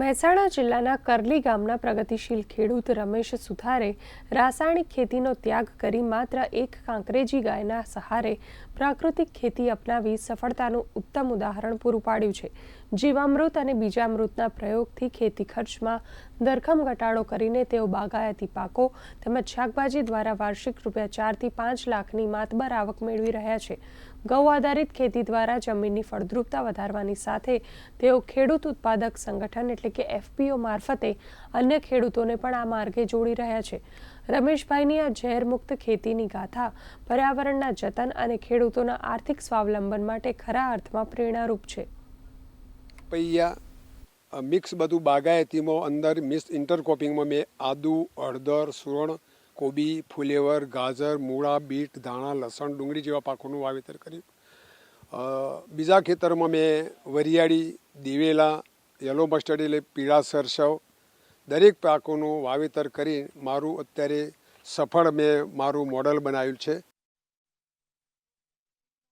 મહેસાણા જિલ્લાના કરલી ગામના પ્રગતિશીલ ખેડૂત રમેશ સુથારે રાસાયણિક ખેતીનો ત્યાગ કરી માત્ર એક કાંકરેજી ગાયના સહારે પ્રાકૃતિક ખેતી અપનાવી સફળતાનું ઉત્તમ ઉદાહરણ પૂરું પાડ્યું છે। જીવામૃત અને બીજામૃતના પ્રયોગથી ખેતી ખર્ચમાં ધરખમ ઘટાડો કરીને તેઓ બાગાયતી પાકો તેમજ શાકભાજી દ્વારા વાર્ષિક રૂપિયા 4 થી 5 લાખની માતબર આવક મેળવી રહ્યા છે। ગૌ આધારિત ખેતી દ્વારા જમીનની ફળદ્રુપતા વધારવાની સાથે તેઓ ખેડૂત ઉત્પાદક સંગઠન એટલે કે એફપીઓ મારફતે અન્ય ખેડૂતોને પણ આ માર્ગે જોડી રહ્યા છે। રમેશભાઈની આ ઝેરમુક્ત ખેતીની ગાથા પર્યાવરણના જતન અને ખેડૂતોના આર્થિક સ્વાવલંબન માટે ખરા અર્થમાં પ્રેરણારૂપ છે। પૈયા મિક્સ બધું બાગાયતીમાં અંદર મિક્સ ઇન્ટરક્રોપિંગમાં મેં આદુ, હળદર, સુરણ, કોબી, ફુલેવર, ગાજર, મૂળા, બીટ, ધાણા, લસણ, ડુંગળી જેવા પાકોનું વાવેતર કર્યું। બીજા ખેતરમાં મેં વરિયાળી, દિવેલા, યલો મસ્ટર્ડ એટલે પીળા સરસવ દરેક પાકોનું વાવેતર કરી મારું અત્યારે સફળ મેં મારું મોડલ બનાવ્યું છે।